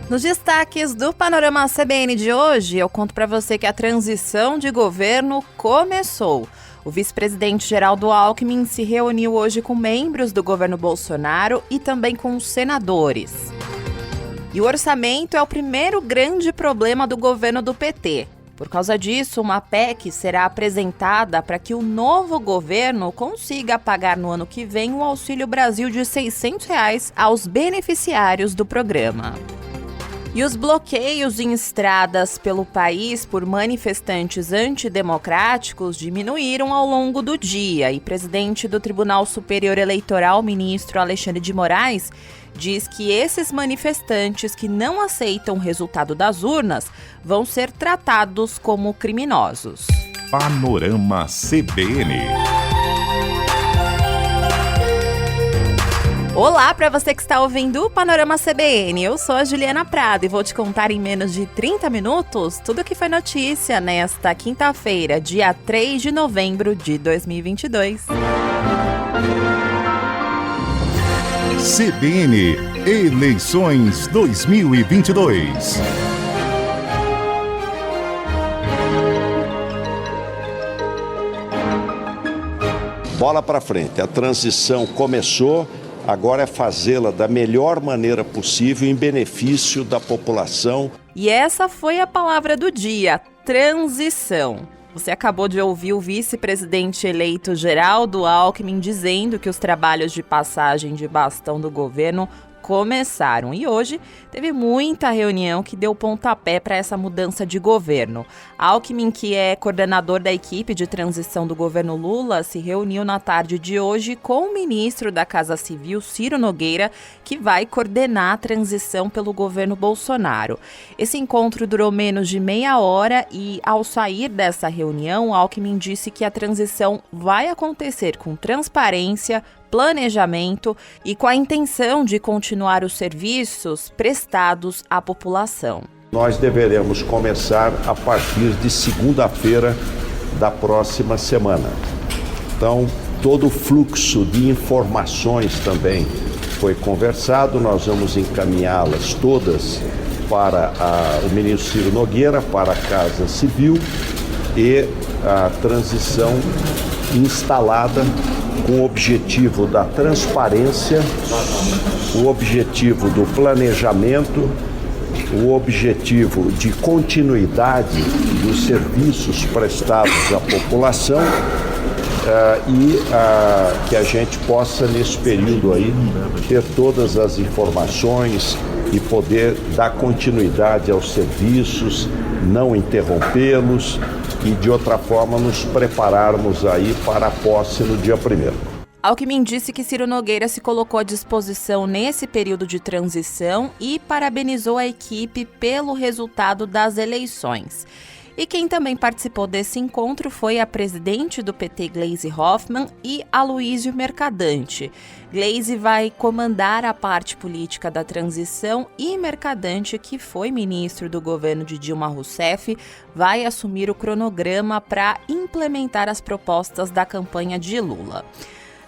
Nos destaques do Panorama CBN de hoje, eu conto para você que a transição de governo começou. O vice-presidente Geraldo Alckmin se reuniu hoje com membros do governo Bolsonaro e também com os senadores. E o orçamento é o primeiro grande problema do governo do PT. Por causa disso, uma PEC será apresentada para que o novo governo consiga pagar no ano que vem o Auxílio Brasil de R$ 600 aos beneficiários do programa. E os bloqueios em estradas pelo país por manifestantes antidemocráticos diminuíram ao longo do dia. E o presidente do Tribunal Superior Eleitoral, ministro Alexandre de Moraes, diz que esses manifestantes que não aceitam o resultado das urnas vão ser tratados como criminosos. Panorama CBN. Olá para você que está ouvindo o Panorama CBN, eu sou a Juliana Prado e vou te contar em menos de 30 minutos tudo o que foi notícia nesta quinta-feira, dia 3 de novembro de 2022. CBN Eleições 2022. Bola para frente, a transição começou. Agora é fazê-la da melhor maneira possível em benefício da população. E essa foi a palavra do dia, transição. Você acabou de ouvir o vice-presidente eleito Geraldo Alckmin dizendo que os trabalhos de passagem de bastão do governo começaram. E hoje teve muita reunião que deu pontapé para essa mudança de governo. Alckmin, que é coordenador da equipe de transição do governo Lula, se reuniu na tarde de hoje com o ministro da Casa Civil, Ciro Nogueira, que vai coordenar a transição pelo governo Bolsonaro. Esse encontro durou menos de meia hora e, ao sair dessa reunião, Alckmin disse que a transição vai acontecer com transparência, planejamento e com a intenção de continuar os serviços prestados à população. Nós deveremos começar a partir de segunda-feira da próxima semana. Então, todo o fluxo de informações também foi conversado, nós vamos encaminhá-las todas para o ministro Ciro Nogueira, para a Casa Civil e a transição instalada com o objetivo da transparência, o objetivo do planejamento, o objetivo de continuidade dos serviços prestados à população e que a gente possa, nesse período aí, ter todas as informações e poder dar continuidade aos serviços, não interrompê-los e, de outra forma, nos prepararmos aí para a posse no dia 1º. Alckmin disse que Ciro Nogueira se colocou à disposição nesse período de transição e parabenizou a equipe pelo resultado das eleições. E quem também participou desse encontro foi a presidente do PT, Gleisi Hoffmann, e Aloysio Mercadante. Gleisi vai comandar a parte política da transição e Mercadante, que foi ministro do governo de Dilma Rousseff, vai assumir o cronograma para implementar as propostas da campanha de Lula.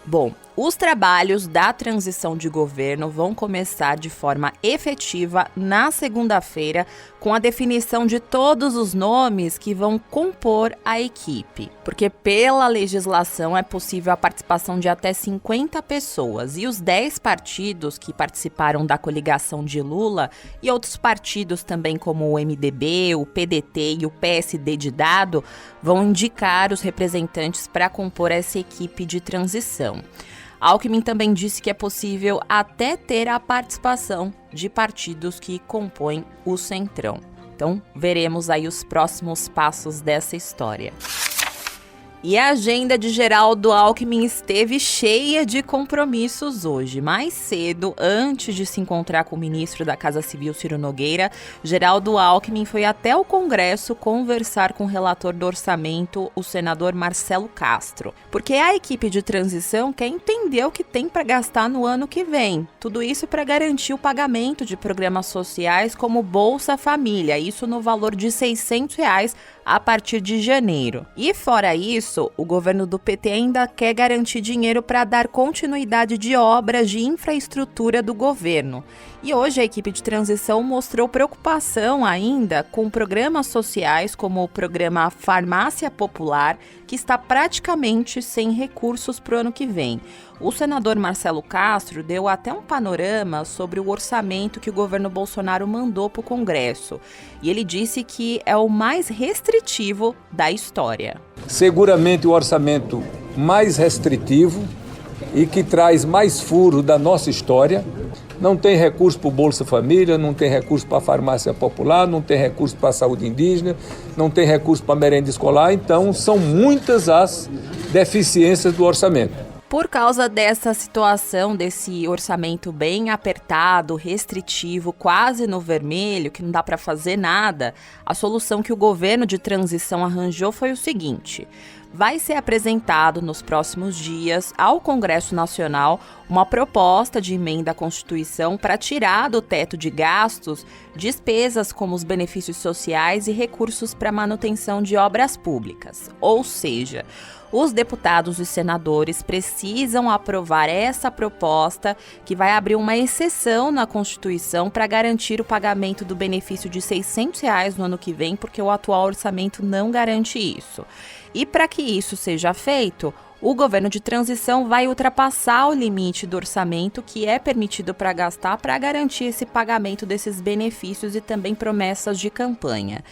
Bom, os trabalhos da transição de governo vão começar de forma efetiva na segunda-feira, com a definição de todos os nomes que vão compor a equipe. Porque pela legislação é possível a participação de até 50 pessoas. E os 10 partidos que participaram da coligação de Lula e outros partidos também como o MDB, o PDT e o PSD de Dado vão indicar os representantes para compor essa equipe de transição. Alckmin também disse que é possível até ter a participação de partidos que compõem o Centrão. Então, veremos aí os próximos passos dessa história. E a agenda de Geraldo Alckmin esteve cheia de compromissos hoje. Mais cedo, antes de se encontrar com o ministro da Casa Civil, Ciro Nogueira, Geraldo Alckmin foi até o Congresso conversar com o relator do orçamento, o senador Marcelo Castro. Porque a equipe de transição quer entender o que tem para gastar no ano que vem. Tudo isso para garantir o pagamento de programas sociais como Bolsa Família, isso no valor de R$ 600 a partir de janeiro. E fora isso, o governo do PT ainda quer garantir dinheiro para dar continuidade de obras de infraestrutura do governo. E hoje a equipe de transição mostrou preocupação ainda com programas sociais como o programa Farmácia Popular, que está praticamente sem recursos para o ano que vem. O senador Marcelo Castro deu até um panorama sobre o orçamento que o governo Bolsonaro mandou para o Congresso. E ele disse que é o mais restritivo da história. Seguramente o orçamento mais restritivo e que traz mais furo da nossa história. Não tem recurso para o Bolsa Família, não tem recurso para a farmácia popular, não tem recurso para a saúde indígena, não tem recurso para a merenda escolar. Então, são muitas as deficiências do orçamento. Por causa dessa situação, desse orçamento bem apertado, restritivo, quase no vermelho, que não dá para fazer nada, a solução que o governo de transição arranjou foi o seguinte: vai ser apresentado nos próximos dias ao Congresso Nacional uma proposta de emenda à Constituição para tirar do teto de gastos despesas como os benefícios sociais e recursos para manutenção de obras públicas. Ou seja, os deputados e senadores precisam aprovar essa proposta que vai abrir uma exceção na Constituição para garantir o pagamento do benefício de R$ 600 no ano que vem, porque o atual orçamento não garante isso. E para que isso seja feito, o governo de transição vai ultrapassar o limite do orçamento que é permitido para gastar para garantir esse pagamento desses benefícios e também promessas de campanha.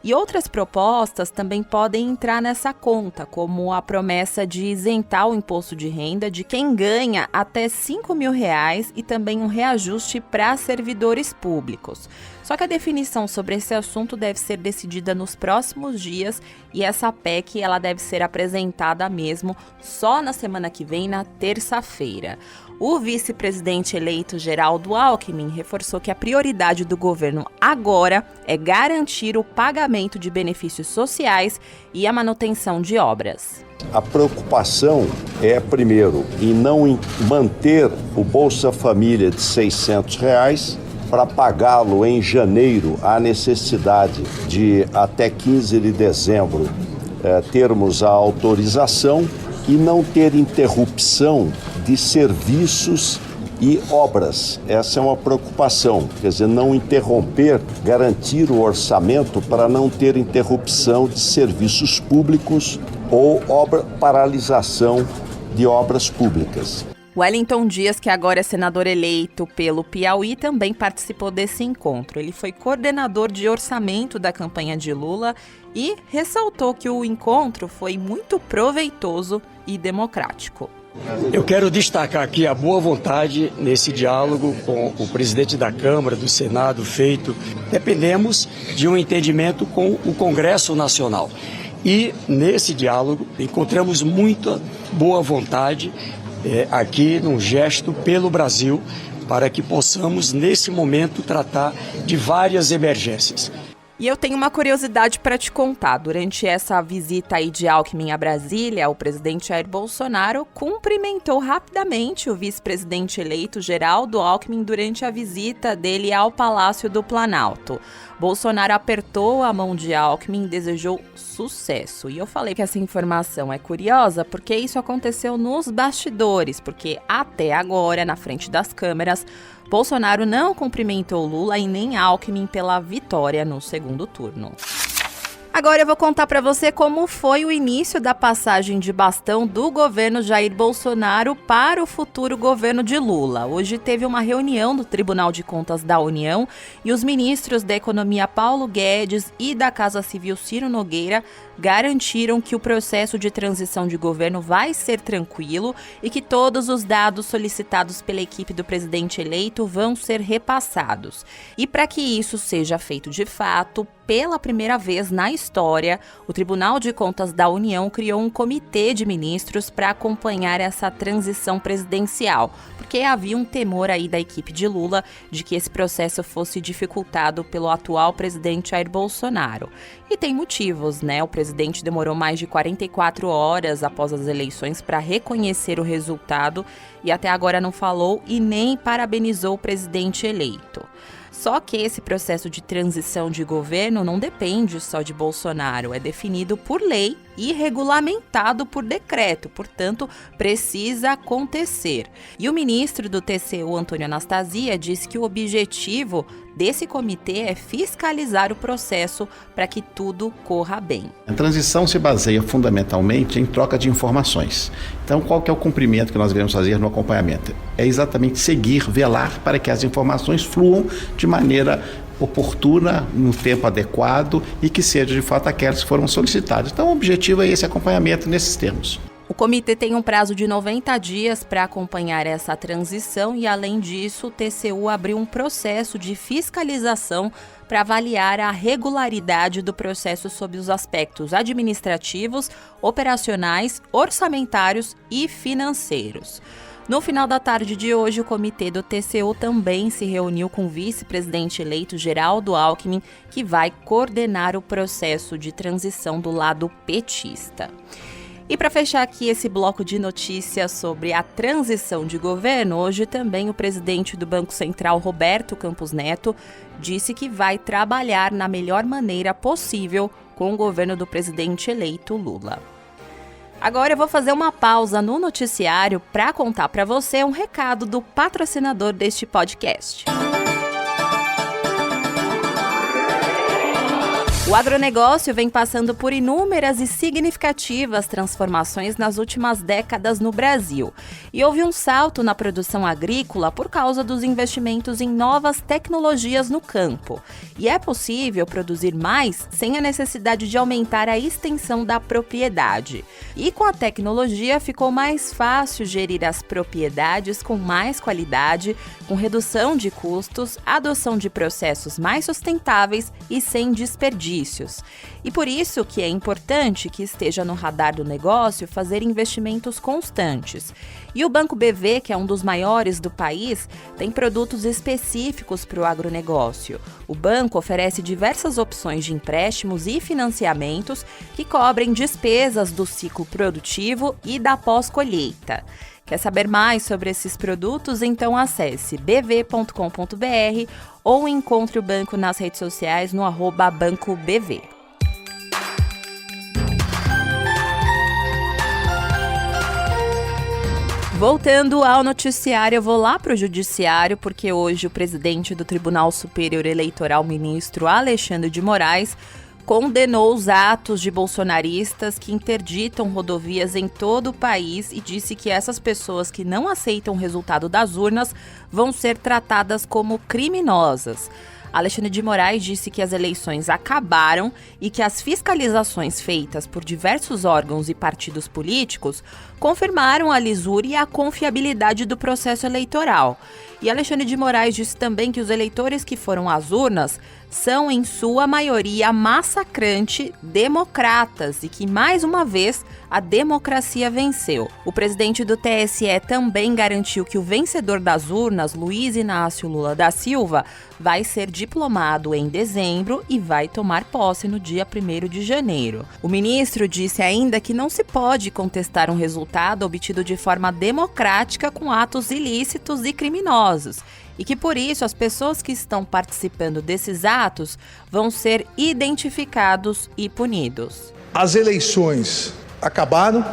E outras propostas também podem entrar nessa conta, como a promessa de isentar o imposto de renda de quem ganha até R$ 5.000 e também um reajuste para servidores públicos. Só que a definição sobre esse assunto deve ser decidida nos próximos dias e essa PEC ela deve ser apresentada mesmo só na semana que vem, na terça-feira. O vice-presidente eleito Geraldo Alckmin reforçou que a prioridade do governo agora é garantir o pagamento de benefícios sociais e a manutenção de obras. A preocupação é, primeiro, em não manter o Bolsa Família de R$ 600 para pagá-lo em janeiro. Há necessidade de, até 15 de dezembro, termos a autorização e não ter interrupção de serviços e obras. Essa é uma preocupação, quer dizer, não interromper, garantir o orçamento para não ter interrupção de serviços públicos ou paralisação de obras públicas. Wellington Dias, que agora é senador eleito pelo Piauí, também participou desse encontro. Ele foi coordenador de orçamento da campanha de Lula e ressaltou que o encontro foi muito proveitoso e democrático. Eu quero destacar aqui a boa vontade nesse diálogo com o presidente da Câmara, do Senado feito. Dependemos de um entendimento com o Congresso Nacional. E nesse diálogo encontramos muita boa vontade aqui num gesto pelo Brasil para que possamos, nesse momento, tratar de várias emergências. E eu tenho uma curiosidade para te contar. Durante essa visita aí de Alckmin a Brasília, o presidente Jair Bolsonaro cumprimentou rapidamente o vice-presidente eleito Geraldo Alckmin durante a visita dele ao Palácio do Planalto. Bolsonaro apertou a mão de Alckmin e desejou sucesso. E eu falei que essa informação é curiosa porque isso aconteceu nos bastidores, porque até agora, na frente das câmeras, Bolsonaro não cumprimentou Lula e nem Alckmin pela vitória no segundo turno. Agora eu vou contar para você como foi o início da passagem de bastão do governo Jair Bolsonaro para o futuro governo de Lula. Hoje teve uma reunião do Tribunal de Contas da União e os ministros da Economia Paulo Guedes e da Casa Civil Ciro Nogueira garantiram que o processo de transição de governo vai ser tranquilo e que todos os dados solicitados pela equipe do presidente eleito vão ser repassados. E para que isso seja feito de fato, pela primeira vez na história, o Tribunal de Contas da União criou um comitê de ministros para acompanhar essa transição presidencial, porque havia um temor aí da equipe de Lula de que esse processo fosse dificultado pelo atual presidente Jair Bolsonaro. E tem motivos, né? O presidente demorou mais de 44 horas após as eleições para reconhecer o resultado e até agora não falou e nem parabenizou o presidente eleito. Só que esse processo de transição de governo não depende só de Bolsonaro, é definido por lei e regulamentado por decreto, portanto, precisa acontecer. E o ministro do TCU, Antônio Anastasia, disse que o objetivo desse comitê é fiscalizar o processo para que tudo corra bem. A transição se baseia fundamentalmente em troca de informações. Então, qual que é o cumprimento que nós devemos fazer no acompanhamento? É exatamente seguir, velar para que as informações fluam de maneira oportuna, no tempo adequado e que sejam de fato aquelas que foram solicitadas. Então, o objetivo é esse acompanhamento nesses termos. O comitê tem um prazo de 90 dias para acompanhar essa transição e, além disso, o TCU abriu um processo de fiscalização para avaliar a regularidade do processo sob os aspectos administrativos, operacionais, orçamentários e financeiros. No final da tarde de hoje, o comitê do TCU também se reuniu com o vice-presidente eleito Geraldo Alckmin, que vai coordenar o processo de transição do lado petista. E para fechar aqui esse bloco de notícias sobre a transição de governo, hoje também o presidente do Banco Central, Roberto Campos Neto, disse que vai trabalhar na melhor maneira possível com o governo do presidente eleito Lula. Agora eu vou fazer uma pausa no noticiário para contar para você um recado do patrocinador deste podcast. O agronegócio vem passando por inúmeras e significativas transformações nas últimas décadas no Brasil. E houve um salto na produção agrícola por causa dos investimentos em novas tecnologias no campo. E é possível produzir mais sem a necessidade de aumentar a extensão da propriedade. E com a tecnologia ficou mais fácil gerir as propriedades com mais qualidade, com redução de custos, adoção de processos mais sustentáveis e sem desperdício. E por isso que é importante que esteja no radar do negócio fazer investimentos constantes. E o Banco BV, que é um dos maiores do país, tem produtos específicos para o agronegócio. O banco oferece diversas opções de empréstimos e financiamentos que cobrem despesas do ciclo produtivo e da pós-colheita. Quer saber mais sobre esses produtos? Então acesse bv.com.br ou encontre o banco nas redes sociais no @BancoBV. Voltando ao noticiário, eu vou lá para o judiciário, porque hoje o presidente do Tribunal Superior Eleitoral, ministro Alexandre de Moraes, condenou os atos de bolsonaristas que interditam rodovias em todo o país e disse que essas pessoas que não aceitam o resultado das urnas vão ser tratadas como criminosas. Alexandre de Moraes disse que as eleições acabaram e que as fiscalizações feitas por diversos órgãos e partidos políticos confirmaram a lisura e a confiabilidade do processo eleitoral. E Alexandre de Moraes disse também que os eleitores que foram às urnas são, em sua maioria, massacrante democratas e que, mais uma vez, a democracia venceu. O presidente do TSE também garantiu que o vencedor das urnas, Luiz Inácio Lula da Silva, vai ser diplomado em dezembro e vai tomar posse no dia 1º de janeiro. O ministro disse ainda que não se pode contestar um resultado obtido de forma democrática com atos ilícitos e criminosos, e que, por isso, as pessoas que estão participando desses atos vão ser identificados e punidos. As eleições acabaram,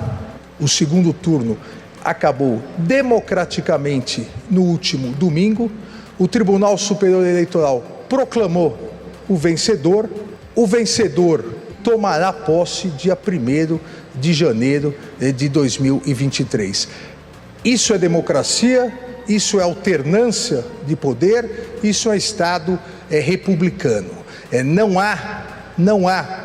o segundo turno acabou democraticamente no último domingo, o Tribunal Superior Eleitoral proclamou o vencedor tomará posse dia 1º de janeiro de 2023. Isso é democracia, isso é alternância de poder, isso é Estado republicano. Não há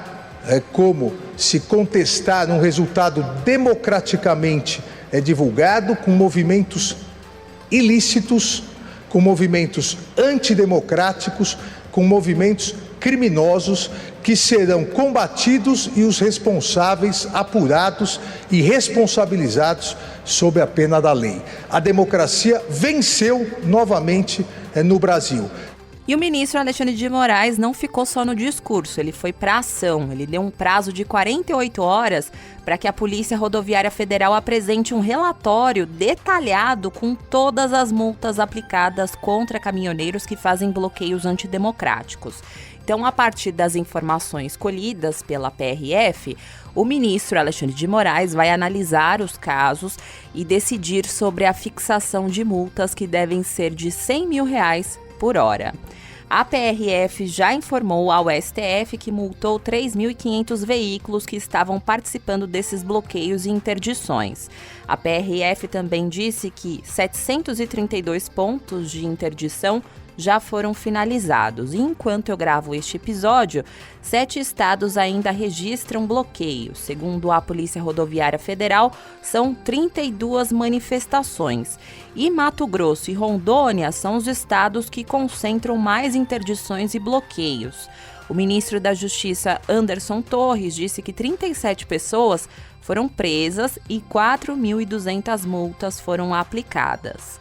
como se contestar um resultado democraticamente divulgado com movimentos ilícitos, com movimentos antidemocráticos, com movimentos criminosos que serão combatidos e os responsáveis apurados e responsabilizados sob a pena da lei. A democracia venceu novamente no Brasil. E o ministro Alexandre de Moraes não ficou só no discurso, ele foi para a ação. Ele deu um prazo de 48 horas para que a Polícia Rodoviária Federal apresente um relatório detalhado com todas as multas aplicadas contra caminhoneiros que fazem bloqueios antidemocráticos. Então, a partir das informações colhidas pela PRF, o ministro Alexandre de Moraes vai analisar os casos e decidir sobre a fixação de multas que devem ser de R$100 mil por hora. A PRF já informou ao STF que multou 3.500 veículos que estavam participando desses bloqueios e interdições. A PRF também disse que 732 pontos de interdição já foram finalizados. E enquanto eu gravo este episódio, 7 estados ainda registram bloqueios. Segundo a Polícia Rodoviária Federal, são 32 manifestações. E Mato Grosso e Rondônia são os estados que concentram mais interdições e bloqueios. O ministro da Justiça, Anderson Torres, disse que 37 pessoas foram presas e 4.200 multas foram aplicadas.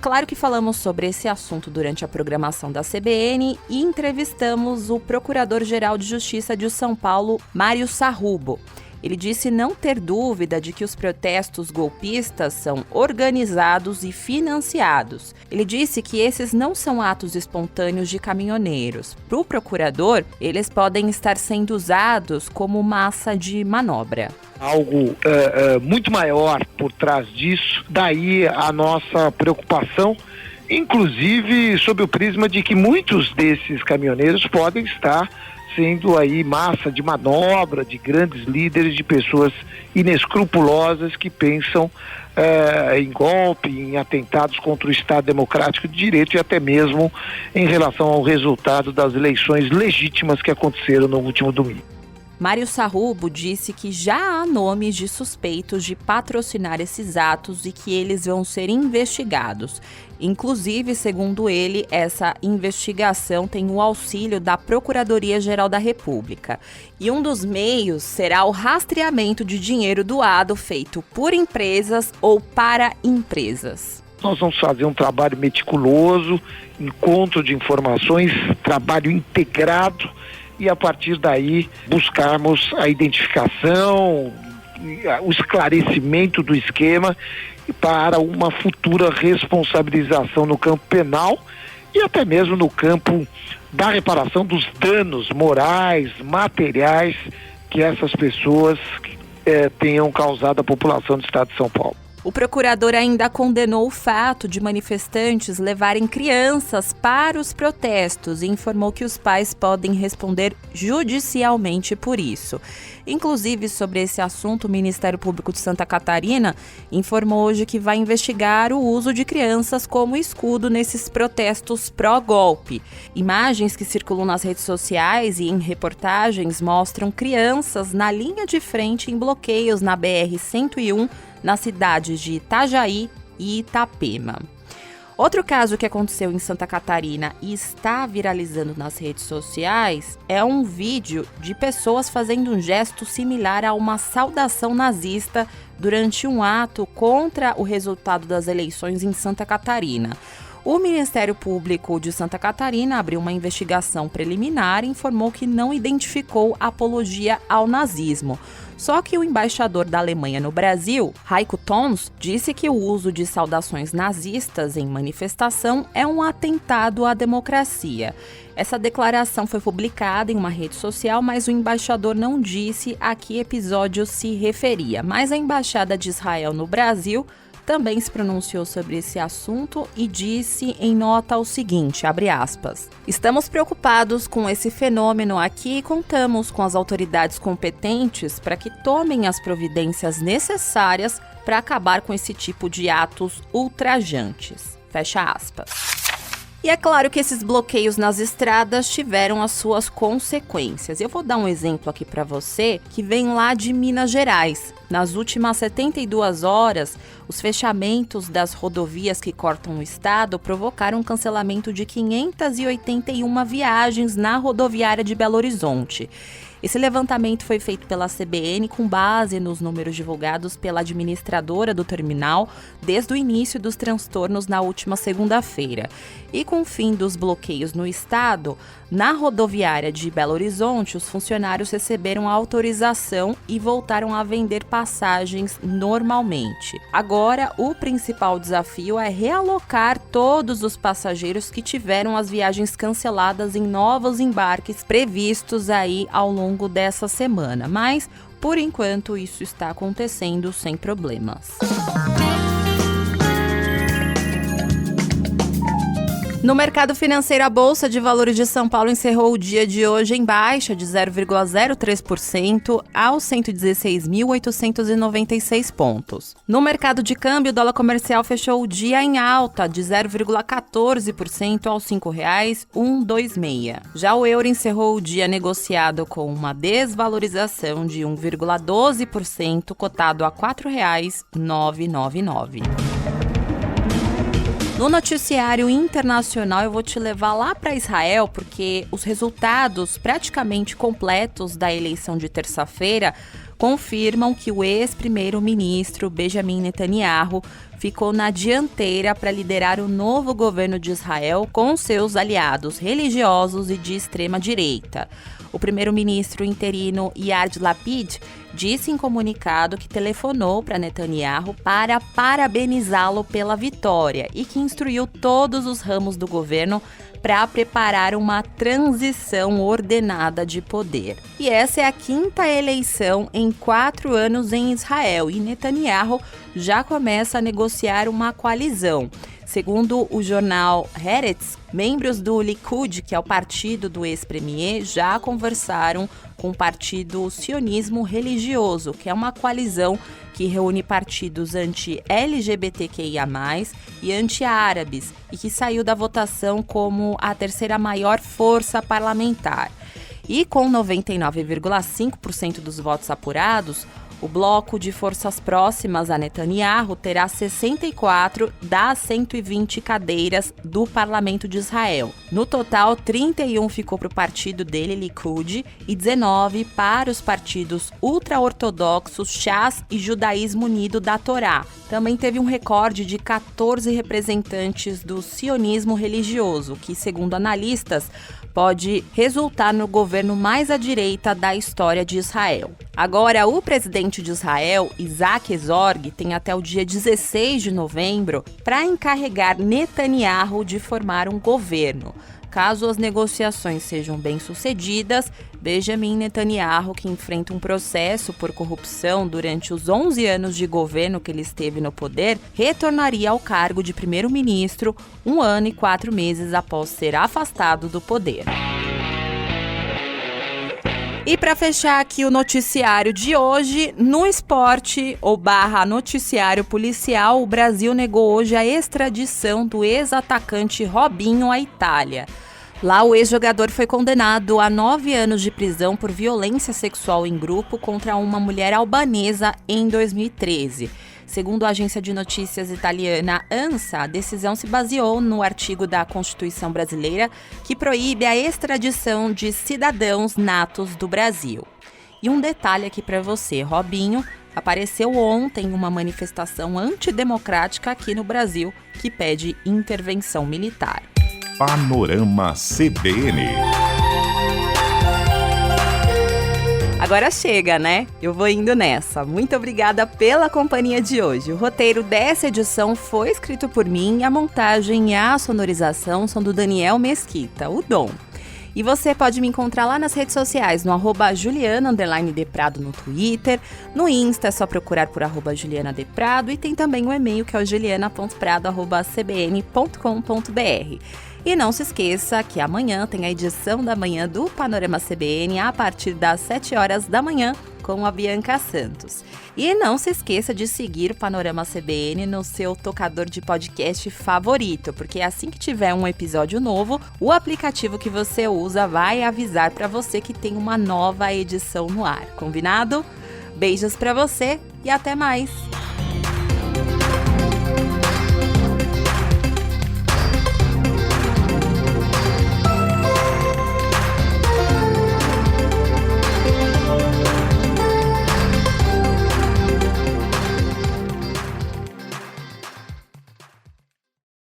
Claro que falamos sobre esse assunto durante a programação da CBN e entrevistamos o Procurador-Geral de Justiça de São Paulo, Mário Sarrubo. Ele disse não ter dúvida de que os protestos golpistas são organizados e financiados. Ele disse que esses não são atos espontâneos de caminhoneiros. Para o procurador, eles podem estar sendo usados como massa de manobra. Algo muito maior por trás disso, daí a nossa preocupação, inclusive sob o prisma de que muitos desses caminhoneiros podem estar sendo aí massa de manobra de grandes líderes, de pessoas inescrupulosas que pensam em golpe, em atentados contra o Estado Democrático de Direito e até mesmo em relação ao resultado das eleições legítimas que aconteceram no último domingo. Mário Sarrubo disse que já há nomes de suspeitos de patrocinar esses atos e que eles vão ser investigados. Inclusive, segundo ele, essa investigação tem o auxílio da Procuradoria-Geral da República. E um dos meios será o rastreamento de dinheiro doado feito por empresas ou para empresas. Nós vamos fazer um trabalho meticuloso, encontro de informações, trabalho integrado, e a partir daí buscarmos a identificação, o esclarecimento do esquema para uma futura responsabilização no campo penal e até mesmo no campo da reparação dos danos morais, materiais que essas pessoas tenham causado à população do estado de São Paulo. O procurador ainda condenou o fato de manifestantes levarem crianças para os protestos e informou que os pais podem responder judicialmente por isso. Inclusive, sobre esse assunto, o Ministério Público de Santa Catarina informou hoje que vai investigar o uso de crianças como escudo nesses protestos pró-golpe. Imagens que circulam nas redes sociais e em reportagens mostram crianças na linha de frente em bloqueios na BR-101, nas cidades de Itajaí e Itapema. Outro caso que aconteceu em Santa Catarina e está viralizando nas redes sociais é um vídeo de pessoas fazendo um gesto similar a uma saudação nazista durante um ato contra o resultado das eleições em Santa Catarina. O Ministério Público de Santa Catarina abriu uma investigação preliminar e informou que não identificou apologia ao nazismo. Só que o embaixador da Alemanha no Brasil, Heiko Tons, disse que o uso de saudações nazistas em manifestação é um atentado à democracia. Essa declaração foi publicada em uma rede social, mas o embaixador não disse a que episódio se referia. Mas a Embaixada de Israel no Brasil também se pronunciou sobre esse assunto e disse em nota o seguinte, abre aspas, estamos preocupados com esse fenômeno aqui e contamos com as autoridades competentes para que tomem as providências necessárias para acabar com esse tipo de atos ultrajantes. Fecha aspas. E é claro que esses bloqueios nas estradas tiveram as suas consequências. Eu vou dar um exemplo aqui para você que vem lá de Minas Gerais. Nas últimas 72 horas, os fechamentos das rodovias que cortam o estado provocaram um cancelamento de 581 viagens na rodoviária de Belo Horizonte. Esse levantamento foi feito pela CBN com base nos números divulgados pela administradora do terminal desde o início dos transtornos na última segunda-feira. E com o fim dos bloqueios no estado, na rodoviária de Belo Horizonte, os funcionários receberam a autorização e voltaram a vender passagens normalmente. Agora, o principal desafio é realocar todos os passageiros que tiveram as viagens canceladas em novos embarques previstos aí ao longo dessa semana. Mas, por enquanto, isso está acontecendo sem problemas. No mercado financeiro, a Bolsa de Valores de São Paulo encerrou o dia de hoje em baixa de 0,03% aos 116.896 pontos. No mercado de câmbio, o dólar comercial fechou o dia em alta de 0,14% aos R$ 5,126. Já o euro encerrou o dia negociado com uma desvalorização de 1,12%, cotado a R$ 4,999. No noticiário internacional, eu vou te levar lá para Israel, porque os resultados praticamente completos da eleição de terça-feira confirmam que o ex-primeiro-ministro Benjamin Netanyahu ficou na dianteira para liderar o novo governo de Israel com seus aliados religiosos e de extrema-direita. O primeiro-ministro interino Yair Lapid disse em comunicado que telefonou para Netanyahu para parabenizá-lo pela vitória e que instruiu todos os ramos do governo para preparar uma transição ordenada de poder. E essa é a 5ª eleição em 4 anos em Israel e Netanyahu já começa a negociar uma coalizão. Segundo o jornal Haaretz, membros do Likud, que é o partido do ex-premier, já conversaram com o partido Sionismo Religioso, que é uma coalizão que reúne partidos anti-LGBTQIA+, e anti-árabes, e que saiu da votação como a 3ª maior força parlamentar. E com 99,5% dos votos apurados, o bloco de forças próximas a Netanyahu terá 64 das 120 cadeiras do Parlamento de Israel. No total, 31 ficou para o partido dele, Likud, e 19 para os partidos ultra-ortodoxos Shas e Judaísmo Unido da Torá. Também teve um recorde de 14 representantes do sionismo religioso, que, segundo analistas, pode resultar no governo mais à direita da história de Israel. Agora, o presidente de Israel, Isaac Herzog, tem até o dia 16 de novembro para encarregar Netanyahu de formar um governo. Caso as negociações sejam bem-sucedidas, Benjamin Netanyahu, que enfrenta um processo por corrupção durante os 11 anos de governo que ele esteve no poder, retornaria ao cargo de primeiro-ministro 1 ano e 4 meses após ser afastado do poder. E para fechar aqui o noticiário de hoje, no esporte ou / noticiário policial, o Brasil negou hoje a extradição do ex-atacante Robinho à Itália. Lá, o ex-jogador foi condenado a 9 anos de prisão por violência sexual em grupo contra uma mulher albanesa em 2013. Segundo a agência de notícias italiana ANSA, a decisão se baseou no artigo da Constituição brasileira que proíbe a extradição de cidadãos natos do Brasil. E um detalhe aqui para você, Robinho apareceu ontem em uma manifestação antidemocrática aqui no Brasil que pede intervenção militar. Panorama CBN. Agora chega, né? Eu vou indo nessa. Muito obrigada pela companhia de hoje. O roteiro dessa edição foi escrito por mim e a montagem e a sonorização são do Daniel Mesquita, o Dom. E você pode me encontrar lá nas redes sociais, no @Juliana_Deprado no Twitter, no Insta é só procurar por @JulianaDeprado e tem também o e-mail que é o juliana.prado@cbn.com.br. E não se esqueça que amanhã tem a edição da manhã do Panorama CBN a partir das 7 horas da manhã com a Bianca Santos. E não se esqueça de seguir o Panorama CBN no seu tocador de podcast favorito, porque assim que tiver um episódio novo, o aplicativo que você usa vai avisar para você que tem uma nova edição no ar. Combinado? Beijos para você e até mais!